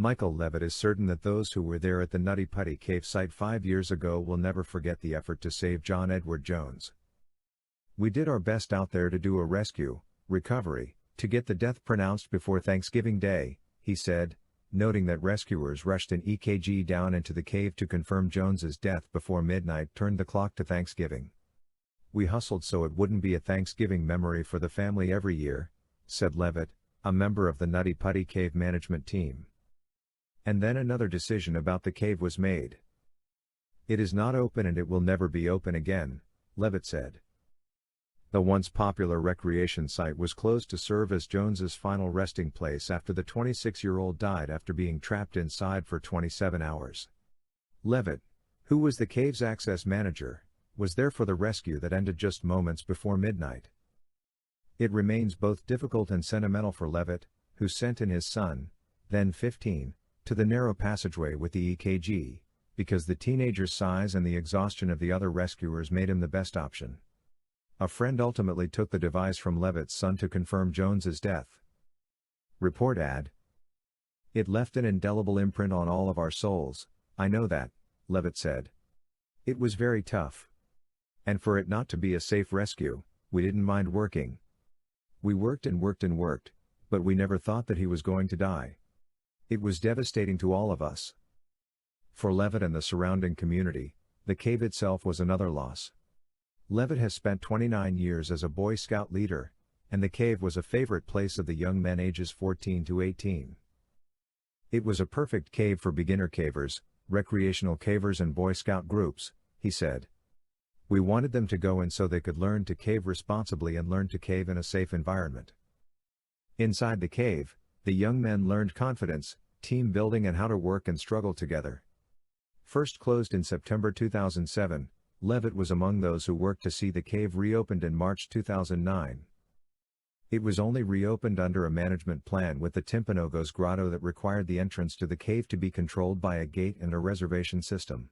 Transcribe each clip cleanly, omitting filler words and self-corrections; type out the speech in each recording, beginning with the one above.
Michael Levitt is certain that those who were there at the Nutty Putty Cave site 5 years ago will never forget the effort to save John Edward Jones. "We did our best out there to do a rescue, recovery, to get the death pronounced before Thanksgiving Day," he said, noting that rescuers rushed an EKG down into the cave to confirm Jones's death before midnight turned the clock to Thanksgiving. "We hustled so it wouldn't be a Thanksgiving memory for the family every year," said Levitt, a member of the Nutty Putty Cave management team. And then another decision about the cave was made. "It is not open and it will never be open again," Levitt said. The once popular recreation site was closed to serve as Jones's final resting place after the 26-year-old died after being trapped inside for 27 hours. Levitt, who was the cave's access manager, was there for the rescue that ended just moments before midnight. It remains both difficult and sentimental for Levitt, who sent in his son, then 15, to the narrow passageway with the EKG, because the teenager's size and the exhaustion of the other rescuers made him the best option. A friend ultimately took the device from Levitt's son to confirm Jones's death. Report ad. "It left an indelible imprint on all of our souls, I know that," Levitt said. "It was very tough. And for it not to be a safe rescue, we didn't mind working. We worked and worked and worked, but we never thought that he was going to die. It was devastating to all of us." For Levitt and the surrounding community, the cave itself was another loss. Levitt has spent 29 years as a Boy Scout leader, and the cave was a favorite place of the young men ages 14 to 18. "It was a perfect cave for beginner cavers, recreational cavers and Boy Scout groups," he said. "We wanted them to go in so they could learn to cave responsibly and learn to cave in a safe environment." Inside the cave, the young men learned confidence, team building and how to work and struggle together. First closed in September 2007, Levitt was among those who worked to see the cave reopened in March 2009. It was only reopened under a management plan with the Timpanogos Grotto that required the entrance to the cave to be controlled by a gate and a reservation system.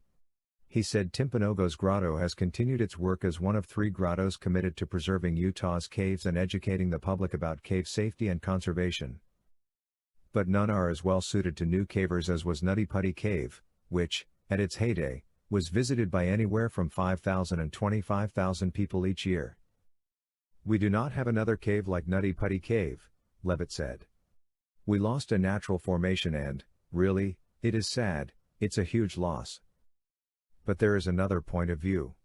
He said Timpanogos Grotto has continued its work as one of 3 grottos committed to preserving Utah's caves and educating the public about cave safety and conservation. But none are as well suited to new cavers as was Nutty Putty Cave, which, at its heyday, was visited by anywhere from 5,000 and 25,000 people each year. "We do not have another cave like Nutty Putty Cave," Levitt said. "We lost a natural formation and, really, it is sad, it's a huge loss." But there is another point of view.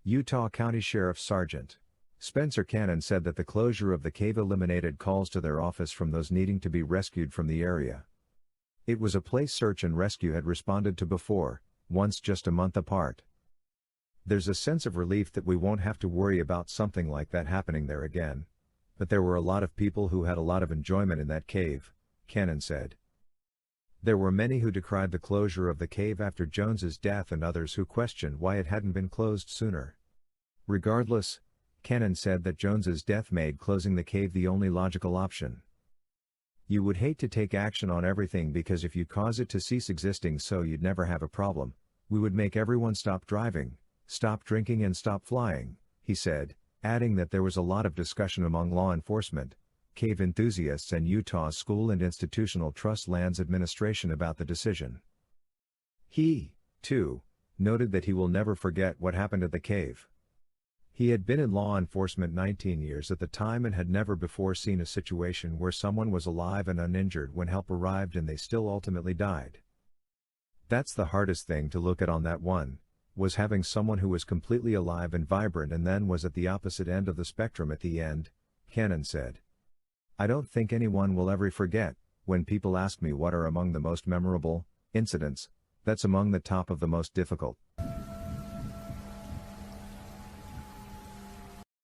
Utah County Sheriff Sergeant Spencer Cannon said that the closure of the cave eliminated calls to their office from those needing to be rescued from the area. It was a place search and rescue had responded to before, once just a month apart. "There's a sense of relief that we won't have to worry about something like that happening there again. But there were a lot of people who had a lot of enjoyment in that cave," Cannon said. There were many who decried the closure of the cave after Jones's death and others who questioned why it hadn't been closed sooner. Regardless, Cannon said that Jones's death made closing the cave the only logical option. "You would hate to take action on everything because if you cause it to cease existing so you'd never have a problem, we would make everyone stop driving, stop drinking and stop flying," he said, adding that there was a lot of discussion among law enforcement, cave enthusiasts and Utah's School and Institutional Trust Lands Administration about the decision. He, too, noted that he will never forget what happened at the cave. He had been in law enforcement 19 years at the time and had never before seen a situation where someone was alive and uninjured when help arrived and they still ultimately died. "That's the hardest thing to look at on that one, was having someone who was completely alive and vibrant and then was at the opposite end of the spectrum at the end," Cannon said. "I don't think anyone will ever forget, when people ask me what are among the most memorable incidents, that's among the top of the most difficult."